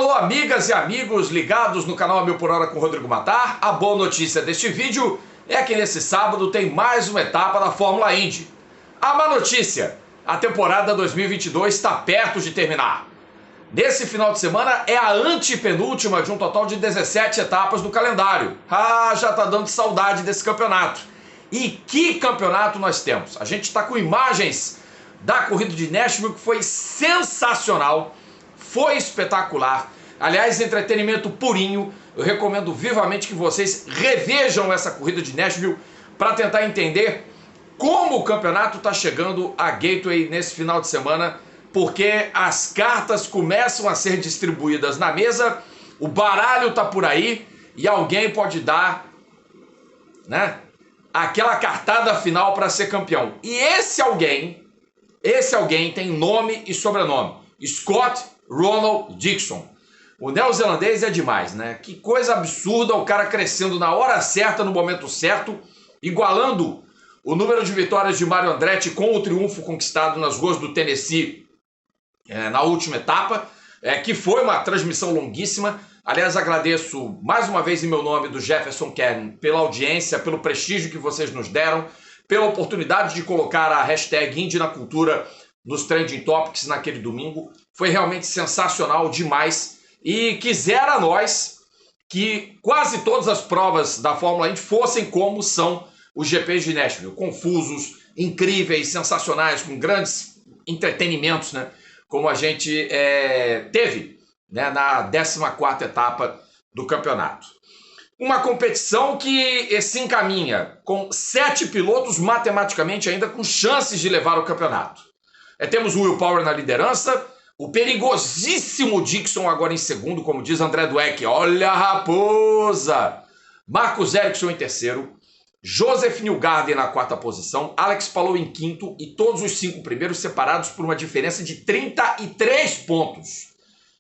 Alô, amigas e amigos ligados no canal 1000 por hora com Rodrigo Matar. A boa notícia deste vídeo é que nesse sábado tem mais uma etapa da Fórmula Indy. A má notícia, a temporada 2022 está perto de terminar. Nesse final de semana é a antepenúltima de um total de 17 etapas do calendário. Já tá dando saudade desse campeonato. E que campeonato nós temos? A gente está com imagens da corrida de Nashville que foi sensacional. Foi espetacular. Aliás, entretenimento purinho. Eu recomendo vivamente que vocês revejam essa corrida de Nashville para tentar entender como o campeonato está chegando à Gateway nesse final de semana, porque as cartas começam a ser distribuídas na mesa, o baralho está por aí e alguém pode dar, aquela cartada final para ser campeão. E esse alguém tem nome e sobrenome: Scott Ronald Dixon. O neozelandês é demais, né? Que coisa absurda, o cara crescendo na hora certa, no momento certo, igualando o número de vitórias de Mario Andretti com o triunfo conquistado nas ruas do Tennessee na última etapa, que foi uma transmissão longuíssima. Aliás, agradeço mais uma vez em meu nome do Jefferson Kern pela audiência, pelo prestígio que vocês nos deram, pela oportunidade de colocar a hashtag Indy na Cultura nos Trending Topics naquele domingo. Foi realmente sensacional demais e quisera nós que quase todas as provas da Fórmula Indy fossem como são os GPs de Nashville, confusos, incríveis, sensacionais, com grandes entretenimentos, como a gente teve na 14ª etapa do campeonato. Uma competição que se encaminha com 7 pilotos matematicamente ainda com chances de levar o campeonato. Temos o Will Power na liderança, o perigosíssimo Dixon agora em segundo, como diz André Dweck, olha a raposa! Marcus Ericsson em terceiro, Joseph Newgarden na 4ª posição, Alex Palou em quinto e todos os 5 primeiros separados por uma diferença de 33 pontos.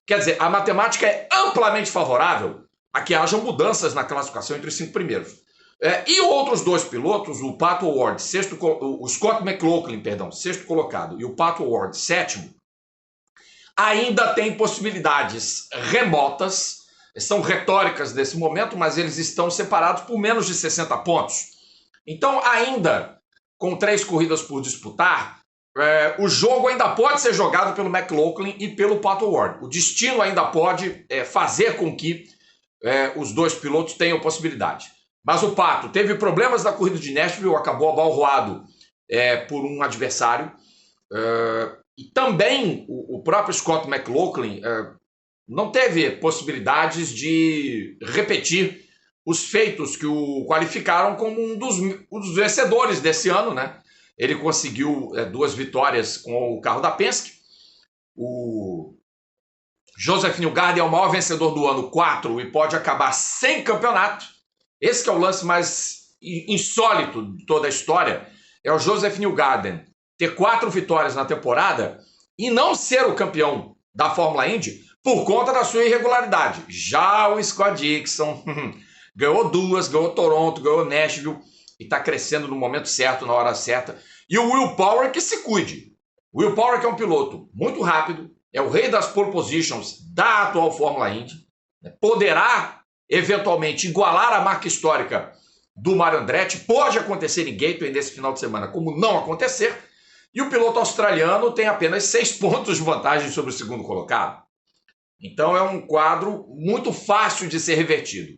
Quer dizer, a matemática é amplamente favorável a que hajam mudanças na classificação entre os 5 primeiros. E outros 2 pilotos, o Pato O'Ward, o Scott McLaughlin, sexto colocado, e o Pato O'Ward, sétimo, ainda tem possibilidades remotas, são retóricas nesse momento, mas eles estão separados por menos de 60 pontos. Então, ainda com 3 corridas por disputar, o jogo ainda pode ser jogado pelo McLaughlin e pelo Pato O'Ward. O destino ainda pode fazer com que os 2 pilotos tenham possibilidade. Mas o Pato teve problemas na corrida de Nashville, acabou abalroado por um adversário. E também o próprio Scott McLaughlin não teve possibilidades de repetir os feitos que o qualificaram como um dos vencedores desse ano, Ele conseguiu 2 vitórias com o carro da Penske. O Joseph Newgarden é o maior vencedor do ano, 4, e pode acabar sem campeonato. Esse que é o lance mais insólito de toda a história, é o Joseph Newgarden ter 4 vitórias na temporada e não ser o campeão da Fórmula Indy por conta da sua irregularidade. Já o Scott Dixon ganhou 2, ganhou Toronto, ganhou Nashville e está crescendo no momento certo, na hora certa. E o Will Power que se cuide. O Will Power que é um piloto muito rápido, é o rei das pole positions da atual Fórmula Indy, poderá eventualmente igualar a marca histórica do Mario Andretti, pode acontecer em Gateway nesse final de semana, como não acontecer, e o piloto australiano tem apenas 6 pontos de vantagem sobre o segundo colocado. Então é um quadro muito fácil de ser revertido.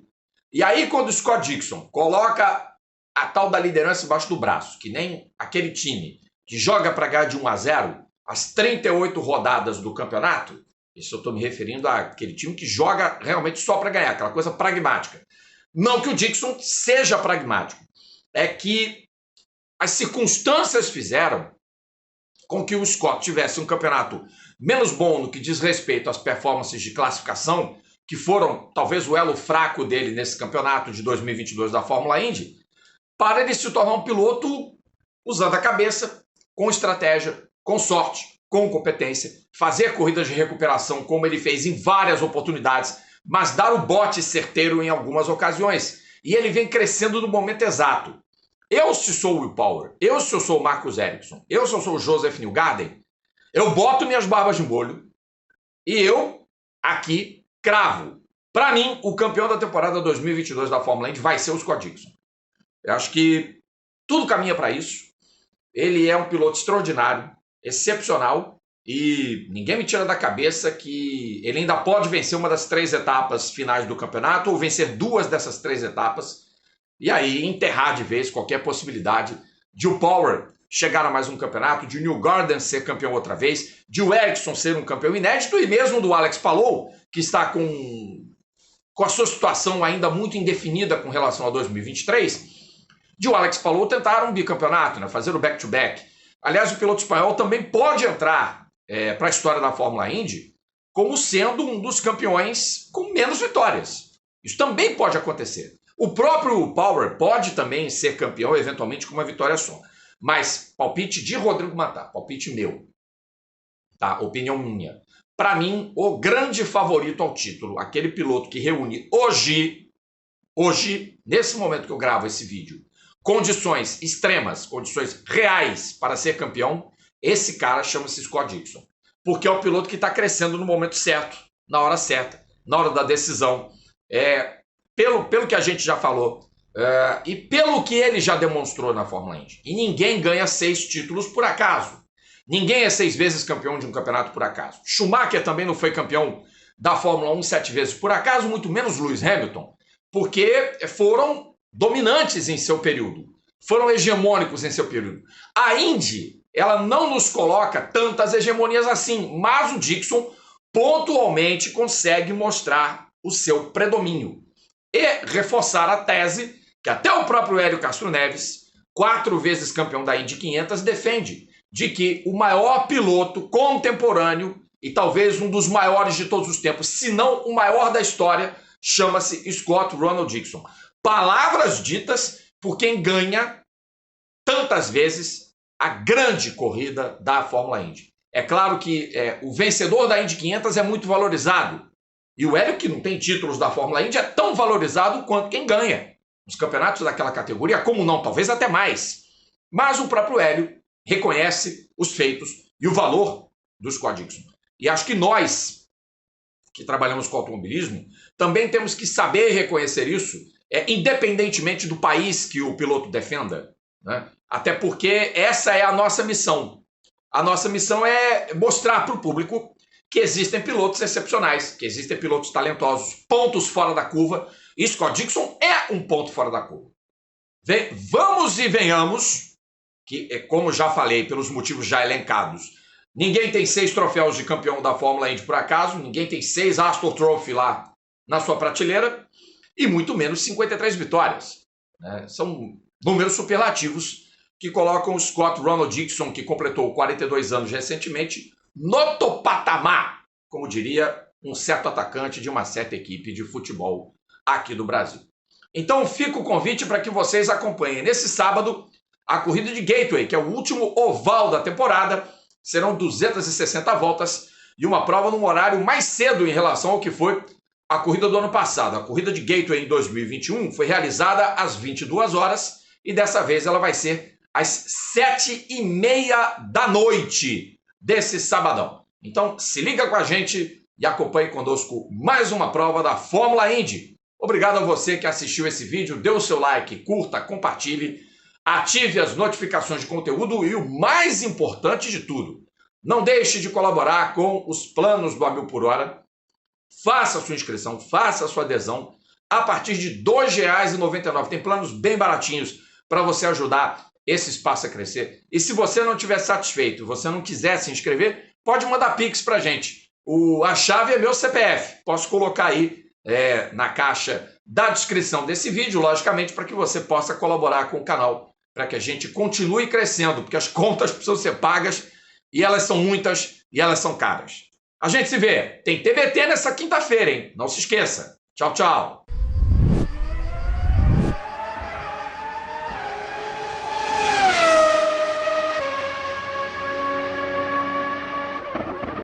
E aí quando o Scott Dixon coloca a tal da liderança embaixo do braço, que nem aquele time que joga para ganhar de 1-0 as 38 rodadas do campeonato, isso eu estou me referindo àquele time que joga realmente só para ganhar, aquela coisa pragmática. Não que o Dixon seja pragmático, é que as circunstâncias fizeram com que o Scott tivesse um campeonato menos bom no que diz respeito às performances de classificação, que foram talvez o elo fraco dele nesse campeonato de 2022 da Fórmula Indy, para ele se tornar um piloto usando a cabeça, com estratégia, com sorte, com competência, fazer corridas de recuperação como ele fez em várias oportunidades, mas dar o bote certeiro em algumas ocasiões. E ele vem crescendo no momento exato. Eu, se sou o Will Power, eu, se eu sou o Marcus Ericsson, eu, se eu sou o Joseph Newgarden, eu boto minhas barbas de molho e eu, aqui, cravo. Para mim, o campeão da temporada 2022 da Fórmula Indy vai ser o Scott Dixon. Eu acho que tudo caminha para isso. Ele é um piloto extraordinário, excepcional, e ninguém me tira da cabeça que ele ainda pode vencer uma das 3 etapas finais do campeonato, ou vencer 2 dessas 3 etapas, e aí enterrar de vez qualquer possibilidade de o Power chegar a mais um campeonato, de o New Garden ser campeão outra vez, de o Ericsson ser um campeão inédito, e mesmo do Alex Palou, que está com a sua situação ainda muito indefinida com relação a 2023, de o Alex Palou tentar um bicampeonato, né, fazer o back-to-back. Aliás, o piloto espanhol também pode entrar para a história da Fórmula Indy como sendo um dos campeões com menos vitórias. Isso também pode acontecer. O próprio Power pode também ser campeão, eventualmente, com uma vitória só. Mas palpite de Rodrigo Matar, palpite meu, tá? Opinião minha. Para mim, o grande favorito ao título, aquele piloto que reúne hoje, nesse momento que eu gravo esse vídeo, condições extremas, condições reais para ser campeão, esse cara chama-se Scott Dixon. Porque é o piloto que está crescendo no momento certo, na hora certa, na hora da decisão. Pelo que a gente já falou, e pelo que ele já demonstrou na Fórmula Indy. E ninguém ganha 6 títulos por acaso. Ninguém é 6 vezes campeão de um campeonato por acaso. Schumacher também não foi campeão da Fórmula 1 7 vezes por acaso, muito menos Lewis Hamilton, porque foram dominantes em seu período, foram hegemônicos em seu período. A Indy, ela não nos coloca tantas hegemonias assim, mas o Dixon pontualmente consegue mostrar o seu predomínio e reforçar a tese que até o próprio Hélio Castro Neves, 4 vezes campeão da Indy 500, defende, de que o maior piloto contemporâneo e talvez um dos maiores de todos os tempos, se não o maior da história, chama-se Scott Ronald Dixon. Palavras ditas por quem ganha tantas vezes a grande corrida da Fórmula Indy. É claro que o vencedor da Indy 500 é muito valorizado. E o Hélio, que não tem títulos da Fórmula Indy, é tão valorizado quanto quem ganha os campeonatos daquela categoria, como não, talvez até mais. Mas o próprio Hélio reconhece os feitos e o valor do Scott Dixon. E acho que nós, que trabalhamos com automobilismo, também temos que saber reconhecer isso, independentemente do país que o piloto defenda, né? Até porque essa é a nossa missão. A nossa missão é mostrar para o público que existem pilotos excepcionais, que existem pilotos talentosos, pontos fora da curva, e Scott Dixon é um ponto fora da curva. Vamos e venhamos, que é como já falei, pelos motivos já elencados, ninguém tem 6 troféus de campeão da Fórmula Indy por acaso, ninguém tem 6 Astor Trophy lá na sua prateleira, e muito menos 53 vitórias. Né? São números superlativos que colocam o Scott Ronald Dixon, que completou 42 anos recentemente, no topatamar, como diria um certo atacante de uma certa equipe de futebol aqui do Brasil. Então fica o convite para que vocês acompanhem nesse sábado a corrida de Gateway, que é o último oval da temporada. Serão 260 voltas e uma prova num horário mais cedo em relação ao que foi a corrida do ano passado. A corrida de Gateway em 2021 foi realizada às 22 horas e dessa vez ela vai ser às 7h30 da noite desse sabadão. Então se liga com a gente e acompanhe conosco mais uma prova da Fórmula Indy. Obrigado a você que assistiu esse vídeo, dê o seu like, curta, compartilhe, ative as notificações de conteúdo e o mais importante de tudo, não deixe de colaborar com os planos do A Mil por Hora. Faça a sua inscrição, faça a sua adesão a partir de R$ 2,99. Tem planos bem baratinhos para você ajudar esse espaço a crescer. E se você não estiver satisfeito, você não quiser se inscrever, pode mandar Pix para a gente. A chave é meu CPF. Posso colocar aí na caixa da descrição desse vídeo, logicamente, para que você possa colaborar com o canal, para que a gente continue crescendo, porque as contas precisam ser pagas e elas são muitas e elas são caras. A gente se vê. Tem TBT nessa quinta-feira, hein? Não se esqueça. Tchau, tchau.